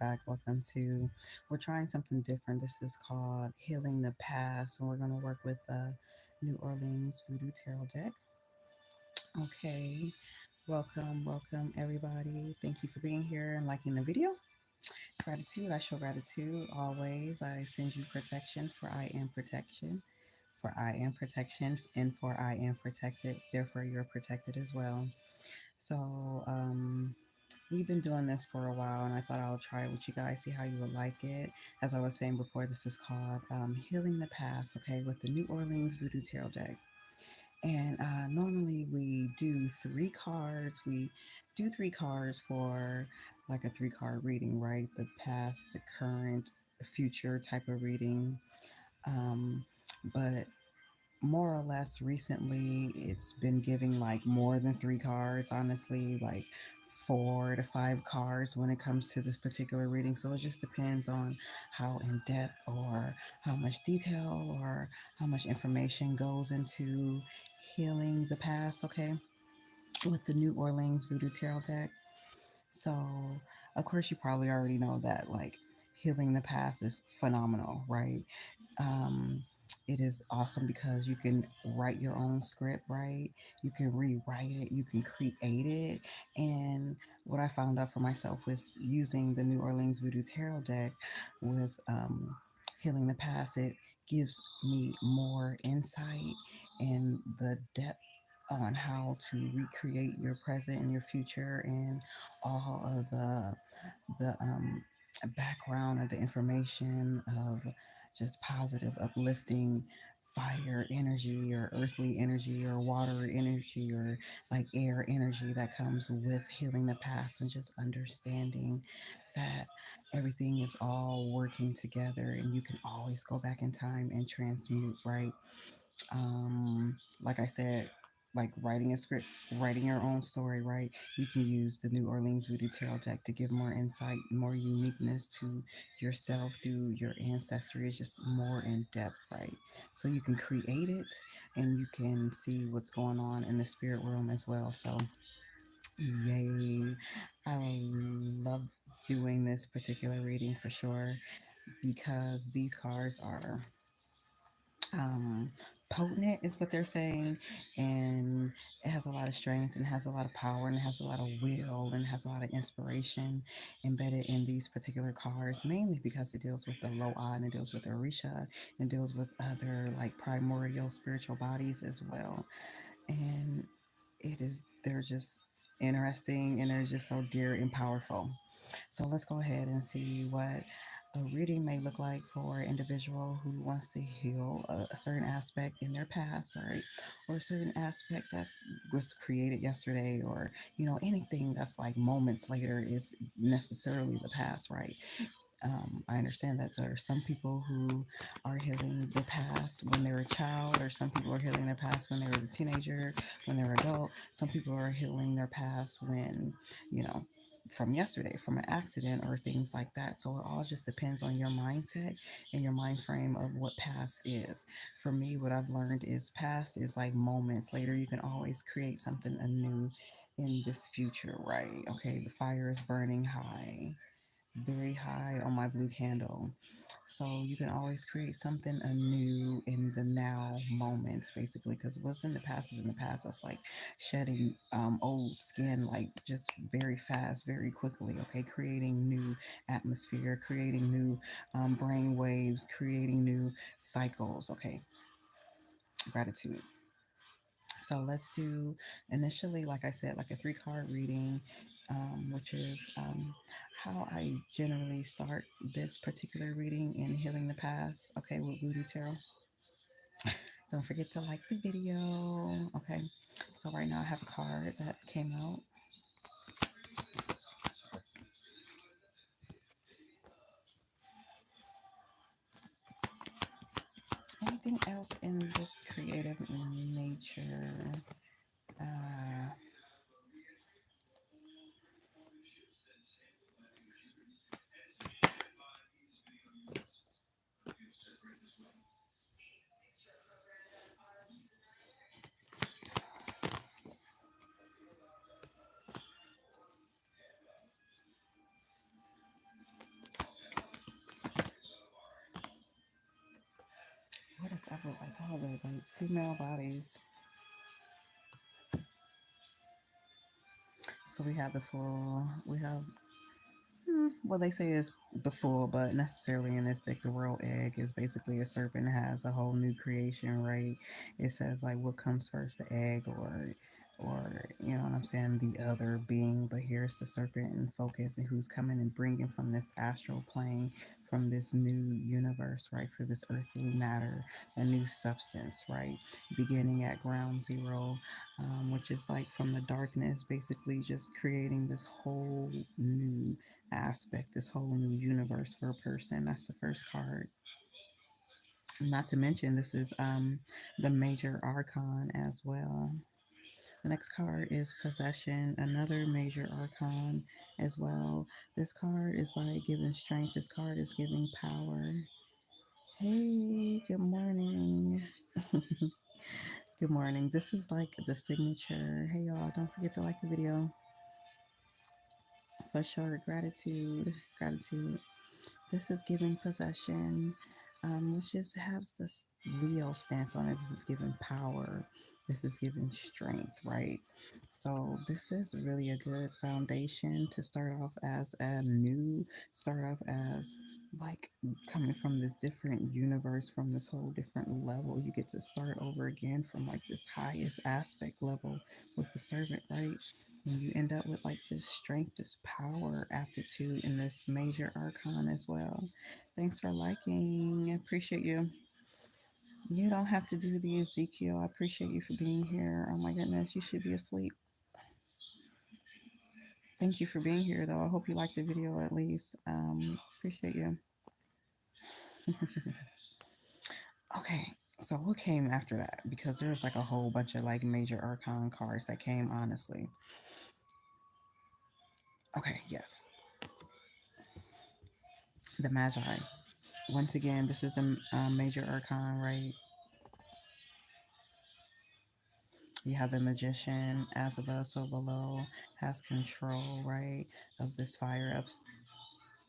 back. Welcome to, we're trying something different. This is called Healing the Past, and we're going to work with the New Orleans Voodoo Tarot deck. Okay, welcome everybody. Thank you for being here and liking the video. Gratitude, I show gratitude always. I send you protection, for I am protection. For I am protection, and for I am protected. Therefore, you're protected as well. So, we've been doing this for a while, and I thought I'll try it with you guys, see how you would like it. As I was saying before, this is called Healing the Past, okay, with the New Orleans Voodoo Tarot deck. And normally we do three cards. We do three cards for like a three-card reading, right? The past, the current, the future type of reading. Um, but more or less recently it's been giving like more than three cards, honestly, like 4 to 5 cards when it comes to this particular reading. So it just depends on how in depth or how much detail or how much information goes into healing the past, okay, with the New Orleans Voodoo Tarot deck. So of course you probably already know that like healing the past is phenomenal, right? um, it is awesome because you can write your own script, right? You can rewrite it, you can create it. And what I found out for myself was using the New Orleans Voodoo Tarot deck with Healing the Past, it gives me more insight and the depth on how to recreate your present and your future and all of the background of the information of just positive, uplifting fire energy or earthly energy or water energy or like air energy that comes with healing the past and just understanding that everything is all working together and you can always go back in time and transmute, right? Like I said, like writing a script, writing your own story, right? You can use the New Orleans Voodoo Tarot deck to give more insight, more uniqueness to yourself through your ancestry. It's just more in depth, right? So you can create it and you can see what's going on in the spirit realm as well. So, yay. I love doing this particular reading for sure because these cards are um, potent, is what they're saying, and it has a lot of strength and has a lot of power and it has a lot of will and has a lot of inspiration embedded in these particular cards, mainly because it deals with the Loa and it deals with the Orisha and deals with other like primordial spiritual bodies as well. And they're just interesting and they're just so dear and powerful. So let's go ahead and see what a reading may look like for an individual who wants to heal a certain aspect in their past, right? Or a certain aspect that was created yesterday, or anything that's like moments later is necessarily the past, right? I understand that there are some people who are healing their past when they were a child, or some people are healing their past when they were a teenager, when they were adult. Some people are healing their past when, you know, from yesterday, from an accident or things like that. So it all just depends on your mindset and your mind frame of what past is. For me, what I've learned is past is like moments later. You can always create something anew in this future, right? Okay, the fire is burning high, very high on my blue candle. So you can always create something anew in the now moments, basically, because what's in the past is in the past. That's like shedding old skin, like just very fast, very quickly. Okay, creating new atmosphere, creating new brain waves, creating new cycles. Okay, gratitude. So let's do initially, like I said, like a three-card reading, which is how I generally start this particular reading in Healing the Past, okay, with Voodoo Tarot. Don't forget to like the video, okay? So right now I have a card that came out. Anything else in this creative nature? Uh, I was like, oh, they're like female bodies. So we have the full, we have well, they say it's the full, but necessarily in this deck, the royal egg is basically a serpent has a whole new creation, right? It says like what comes first, the egg or you know what I'm saying, the other being. But here's the serpent in focus and who's coming and bringing from this astral plane, from this new universe, right? For this earthly matter, a new substance, right? Beginning at ground zero, which is like from the darkness, basically just creating this whole new aspect, this whole new universe for a person. That's the first card. Not to mention, this is the major archon as well. The next card is possession, another major archon as well. This card is like giving strength. This card is giving power. Hey, good morning. Good morning. This is like the signature. Hey, y'all, don't forget to like the video. For sure, gratitude, gratitude. This is giving possession, which just has this Leo stance on it. This is giving power. This is giving strength, right? So this is really a good foundation to start off as a new, start off as like coming from this different universe, from this whole different level. You get to start over again from like this highest aspect level with the servant, right? And you end up with like this strength, this power, aptitude in this major arcana as well. Thanks for liking. I appreciate you. You don't have to do the Ezekiel. I appreciate you for being here. Oh my goodness, you should be asleep. Thank you for being here, though. I hope you liked the video at least. Appreciate you. Okay, so what came after that? Because there's like a whole bunch of like major arcana cards that came, honestly. Okay, yes, the Magi. Once again, this is a major arcana, right? You have the magician as above, so below, has control, right, of this fire up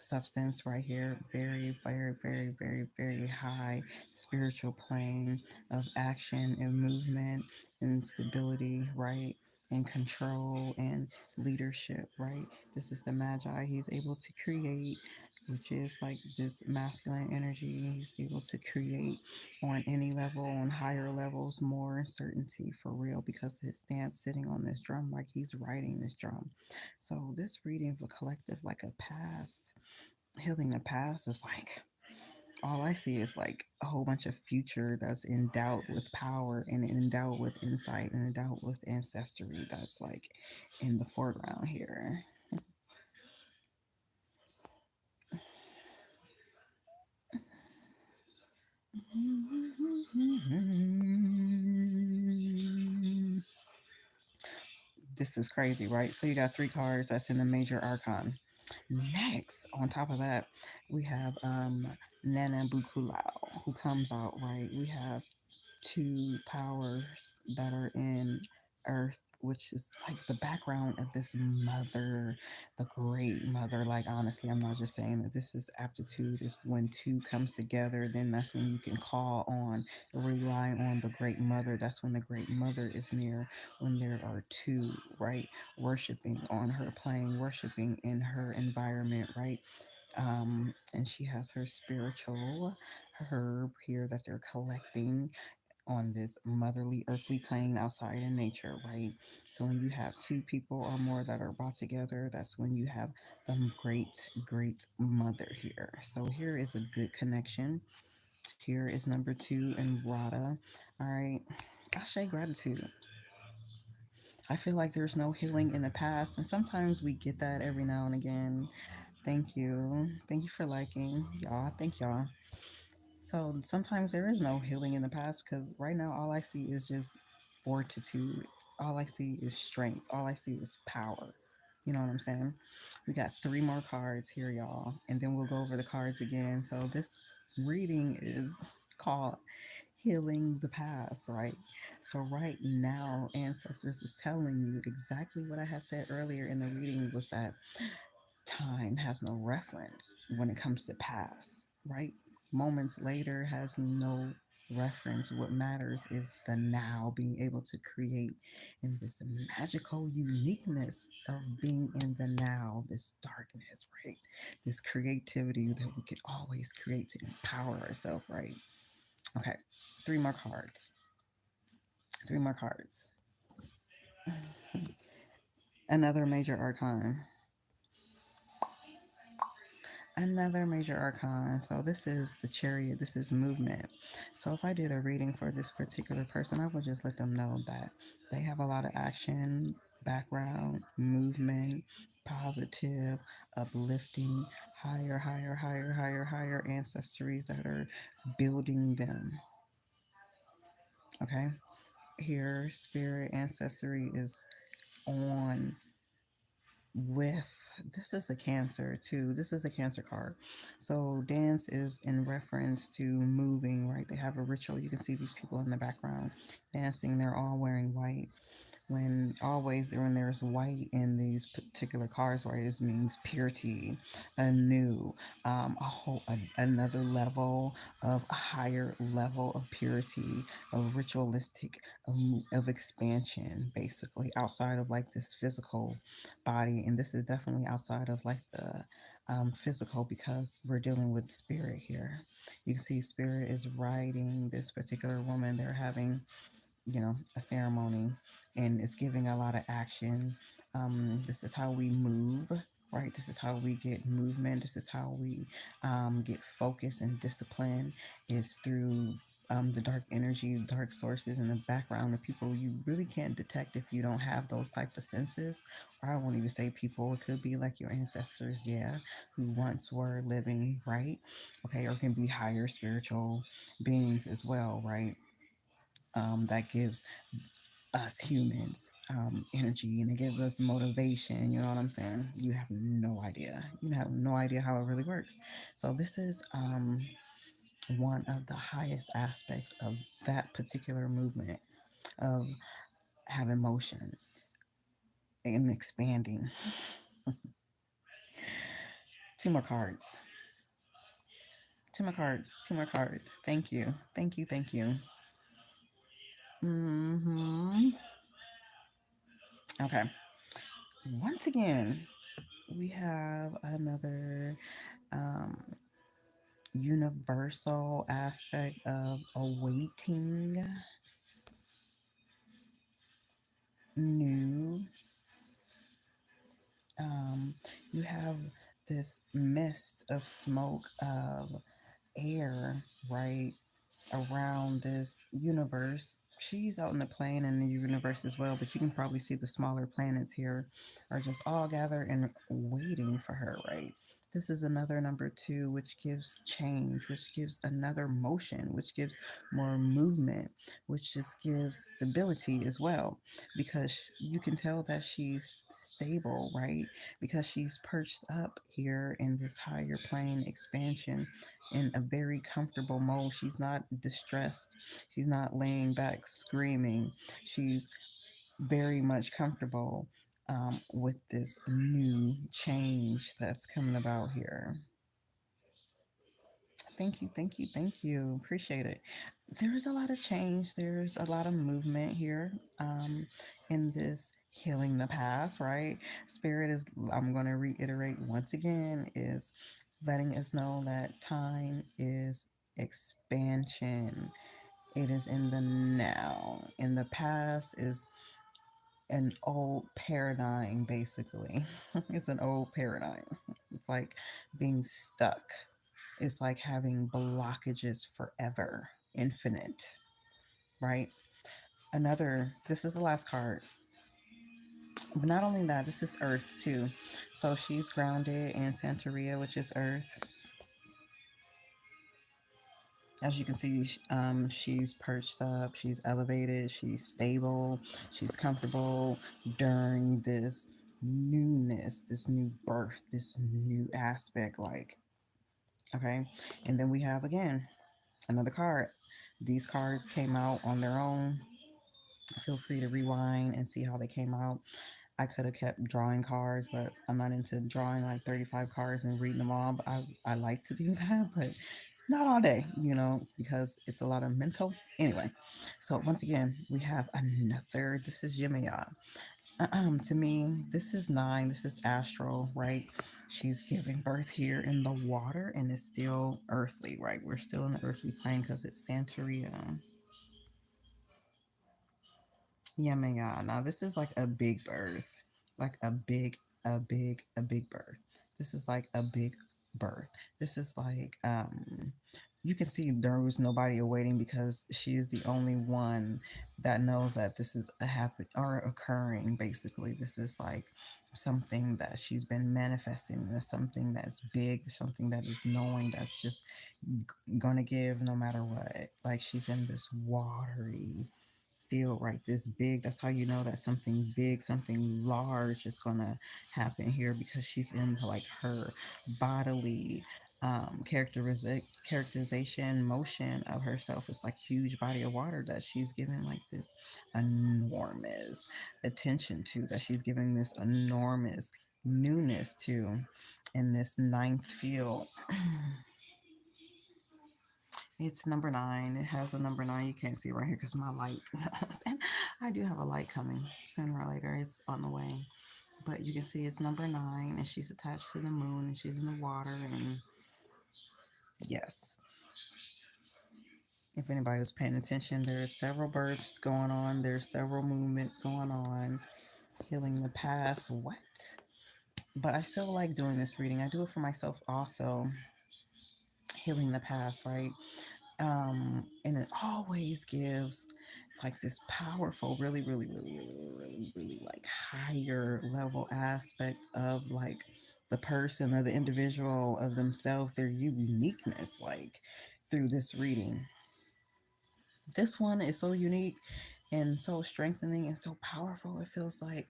substance right here. Very, very, very, very, very high spiritual plane of action and movement and stability, right? And control and leadership, right? This is the Magi. He's able to create, which is like this masculine energy. He's able to create on any level, on higher levels, more uncertainty for real, because his stance sitting on this drum, like he's writing this drum. So this reading of a collective, like a past, healing the past, is like all I see is like a whole bunch of future that's endowed with power and endowed with insight and endowed with ancestry that's like in the foreground here. This is crazy, right? So you got three cards that's in the major archon. Next, on top of that, we have Nana Bukulao, who comes out, right? We have two powers that are in Earth, which is like the background of this mother, the great mother. Like, honestly, I'm not just saying that this is aptitude, is when two comes together, then that's when you can call on, rely on the great mother. That's when the great mother is near, when there are two, right? Worshiping on her plane, worshiping in her environment, right? And she has her spiritual herb here that they're collecting on this motherly earthly plane outside in nature, right? So when you have two people or more that are brought together, that's when you have the great mother here. So here is a good connection. Here is number two in Rada. All right. I say gratitude. I feel like there's no healing in the past, and sometimes we get that every now and again. Thank you. Thank you for liking, y'all. Thank y'all. So sometimes there is no healing in the past because right now all I see is just fortitude. All I see is strength. All I see is power. You know what I'm saying? We got three more cards here, y'all, and then we'll go over the cards again. So this reading is called Healing the Past, right? So right now, Ancestors is telling you exactly what I had said earlier in the reading, was that time has no reference when it comes to past, right? Moments later has no reference. What matters is the now, being able to create in this magical uniqueness of being in the now, this darkness, right? This creativity that we could always create to empower ourselves, right? Okay, three more cards. Three more cards. Another major arcana. Another major arcana. So this is the chariot. This is movement. So if I did a reading for this particular person, I would just let them know that they have a lot of action, background, movement, positive, uplifting, higher ancestries that are building them. Okay. Here, spirit ancestry is on with this is a cancer too. This is a cancer card. So dance is in reference to moving, right? They have a ritual. You can see these people in the background dancing. They're all wearing white. When there's white in these particular cards, right, it means purity, anew, another level of a higher level of purity, of ritualistic, of expansion, basically outside of like this physical body. And this is definitely outside of like the physical, because we're dealing with spirit here. You can see spirit is riding this particular woman. They're having, a ceremony, and it's giving a lot of action. This is how we move, right? This is how we get movement. This is how we get focus and discipline, is through the dark energy, dark sources in the background of people you really can't detect if you don't have those type of senses. Or I won't even say people, it could be like your ancestors, yeah, who once were living, right? Okay, or can be higher spiritual beings as well, right? That gives us humans energy, and it gives us motivation. You know what I'm saying? You have no idea. You have no idea how it really works. So this is one of the highest aspects of that particular movement, of having motion and expanding. Two more cards. Two more cards. Two more cards. Thank you. Thank you. Thank you. Hmm. Okay. Once again, we have another um, universal aspect of awaiting new. Um, you have this mist of smoke, of air, right, around this universe. She's out in the plane and the universe as well, but you can probably see the smaller planets here are just all gathered and waiting for her, right? This is another number two, which gives change, which gives another motion, which gives more movement, which just gives stability as well, because you can tell that she's stable, right? Because she's perched up here in this higher plane expansion in a very comfortable mode. She's not distressed. She's not laying back screaming. She's very much comfortable with this new change that's coming about here. Thank you, thank you, thank you. Appreciate it. There's a lot of change. There's a lot of movement here in this healing the past, right? Spirit is, I'm going to reiterate once again, is letting us know that time is expansion. It is in the now. In the past is an old paradigm, basically. It's an old paradigm. It's like being stuck. It's like having blockages forever, infinite, right? This is the last card. But not only that, this is Earth too. So she's grounded in Santeria, which is Earth. As you can see, she's perched up, she's elevated, she's stable, she's comfortable during this newness, this new birth, this new aspect. Like, okay. And then we have again another card. These cards came out on their own. Feel free to rewind and see how they came out. I could have kept drawing cards, but I'm not into drawing like 35 cards and reading them all. But I like to do that, but not all day, because it's a lot of mental. Anyway, so once again, we have another. This is Yemaya. To me, this is nine. This is astral, right? She's giving birth here in the water and it's still earthly, right? We're still in the earthly plane because it's Santeria. Yeah, man, yeah. Now this is like a big birth, like a big birth. This is like a big birth. This is like you can see there was nobody awaiting because she is the only one that knows that this is a happen or occurring. Basically, this is like something that she's been manifesting. That's something that's big. Something that is knowing. That's just gonna give no matter what. Like she's in this watery feel right this big. That's how you know that something big, something large is gonna happen here because she's in like her bodily characterization motion of herself. It's like huge body of water that she's giving like this enormous attention to, that she's giving this enormous newness to in this ninth field. It's number nine. It has a number nine. You can't see right here because my light. And I do have a light coming sooner or later. It's on the way. But you can see it's number nine, and she's attached to the moon, and she's in the water. And yes, if anybody was paying attention, there's several births going on. There's several movements going on. Healing the past. What? But I still like doing this reading. I do it for myself also. Healing the past, right? And it always gives like this powerful, really, really, really, really, really, really like higher level aspect of like the person or the individual of themselves, their uniqueness, like through this reading. This one is so unique and so strengthening and so powerful. It feels like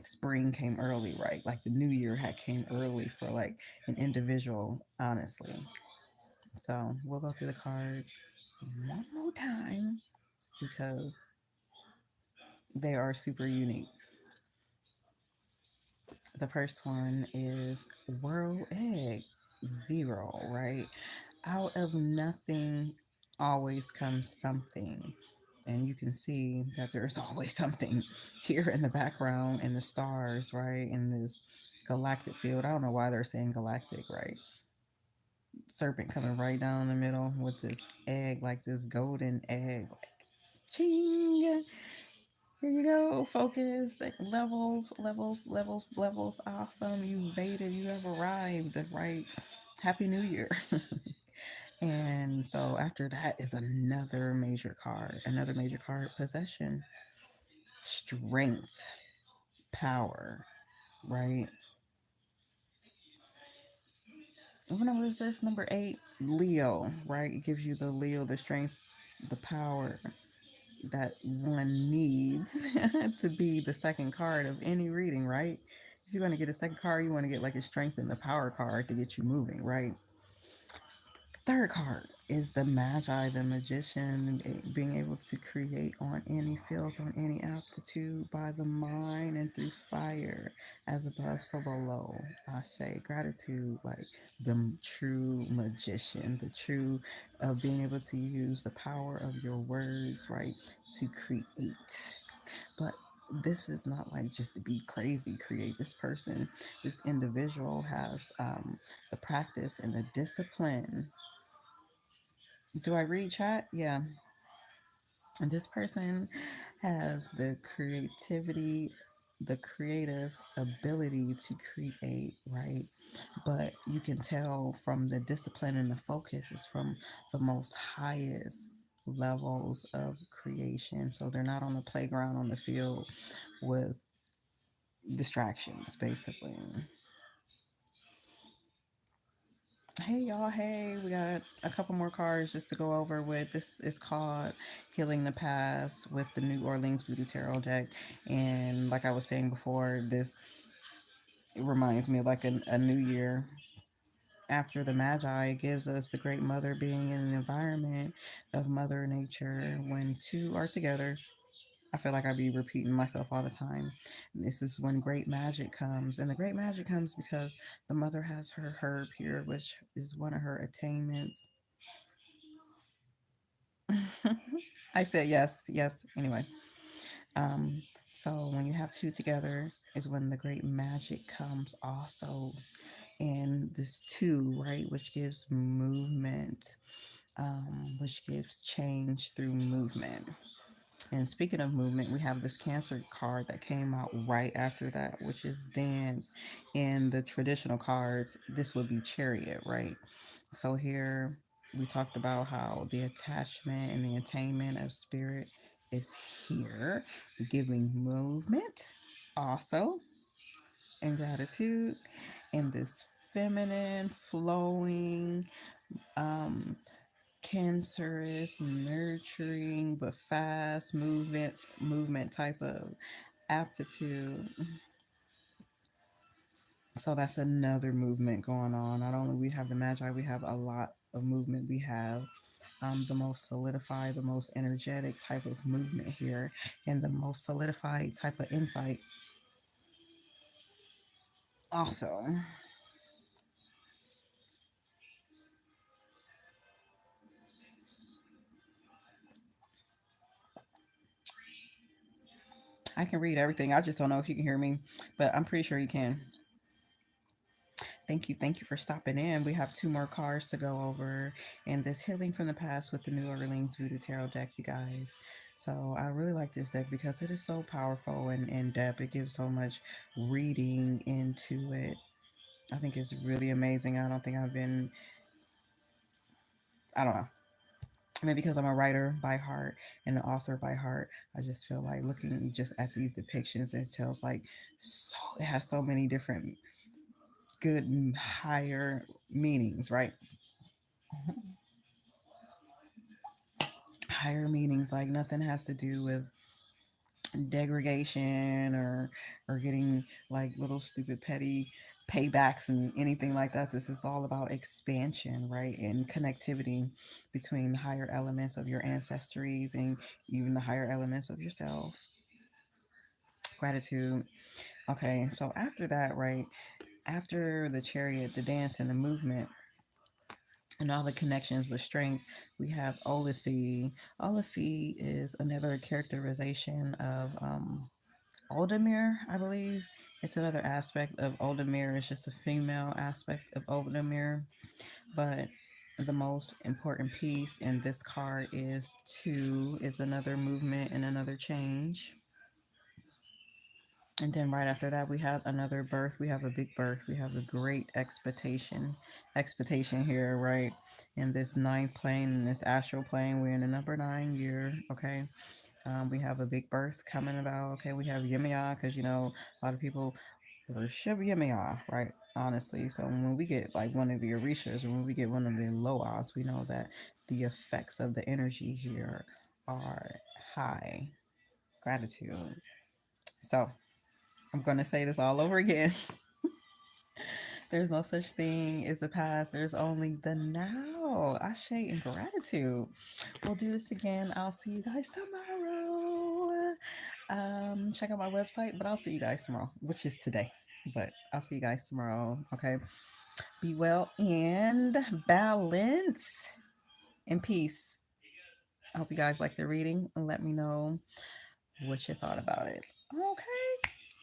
spring came early, right? Like the new year had came early for like an individual, honestly. So we'll go through the cards one more time because they are super unique. The first one is World Egg Zero, right? Out of nothing always comes something. And you can see that there's always something here in the background in the stars, right? In this galactic field. I don't know why they're saying galactic, right? Serpent coming right down the middle with this egg, like this golden egg, like ching. Here you go. Focus. Like levels, levels, levels, levels. Awesome. You made it. You have arrived. Right. Happy New Year. And so after that is another major card. Another major card. Possession. Strength. Power. Right. What number is this? Number 8. Leo. Right. It gives you the Leo, the strength, the power that one needs to be the second card of any reading, right? If you're going to get a second card, you want to get like a strength and the power card to get you moving, right? Third card is the Magi, the magician, being able to create on any fields, on any aptitude by the mind and through fire, as above, so below. Ashe, gratitude, like the true magician, the true being able to use the power of your words, right, to create. But this is not like just to be crazy create. This person, this individual has the practice and the discipline. Do I read chat? Yeah. And this person has the creativity, the creative ability to create, right? But you can tell from the discipline and the focus is from the most highest levels of creation. So they're not on the playground, on the field with distractions, basically. Hey y'all, hey, we got a couple more cards just to go over with. This is called Healing the Past with the New Orleans Voodoo Tarot deck. And like I was saying before, this it reminds me of like a new year after the Magi. It gives us the Great Mother being in an environment of Mother Nature when two are together. I feel like I be repeating myself all the time. This is when great magic comes, and the great magic comes because the mother has her herb here, which is one of her attainments. I said yes, yes. Anyway, um, so when you have two together is when the great magic comes also, and this two, right, which gives movement, which gives change through movement. And speaking of movement, we have this Cancer card that came out right after that, which is dance. In the traditional cards, this would be chariot, right? So here we talked about how the attachment and the attainment of spirit is here, giving movement also, and gratitude, and this feminine, flowing, um, cancerous, nurturing but fast movement type of aptitude. So that's another movement going on. Not only we have the magi, we have a lot of movement. We have the most solidified, the most energetic type of movement here, and the most solidified type of insight also. I can read everything. I just don't know if you can hear me, but I'm pretty sure you can. Thank you for stopping in. We have two more cards to go over in this Healing from the Past with the New Orleans Voodoo Tarot deck, you guys. So I really like this deck because it is so powerful and in depth. It gives so much reading into it. I think it's really amazing. I don't think I've been, I don't know. Maybe because I'm a writer by heart and an author by heart, I just feel like looking just at these depictions, it tells like so, it has so many different good and higher meanings, right? Higher meanings, like nothing has to do with degradation or getting like little stupid petty paybacks and anything like that. This is all about expansion, right? And connectivity between the higher elements of your ancestries and even the higher elements of yourself. Gratitude. Okay, so after that, right, after the chariot, the dance and the movement and all the connections with strength, we have Olafie. Olafie is another characterization of Oldemir, I believe. It's another aspect of Oldemir. It's just a female aspect of Oldemir. But the most important piece in this card is two, is another movement and another change. And then right after that, we have another birth. We have a big birth. We have a great expectation here, right? In this ninth plane, in this astral plane, we're in the number 9 year. Okay, we have a big birth coming about. Okay, we have Yemiya because a lot of people worship Yemiya, right? Honestly, so when we get like one of the Orishas, or when we get one of the Loas, we know that the effects of the energy here are high. Gratitude. So I'm gonna say this all over again. There's no such thing as the past. There's only the now. Ashe and gratitude. We'll do this again. I'll see you guys tomorrow. Check out my website, but I'll see you guys tomorrow, which is today. But I'll see you guys tomorrow. Okay. Be well and balance and peace. I hope you guys like the reading and let me know what you thought about it. Okay.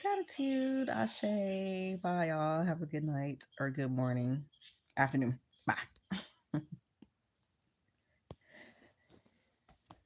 Gratitude. Ashe. Bye, y'all. Have a good night or good morning, afternoon. Bye.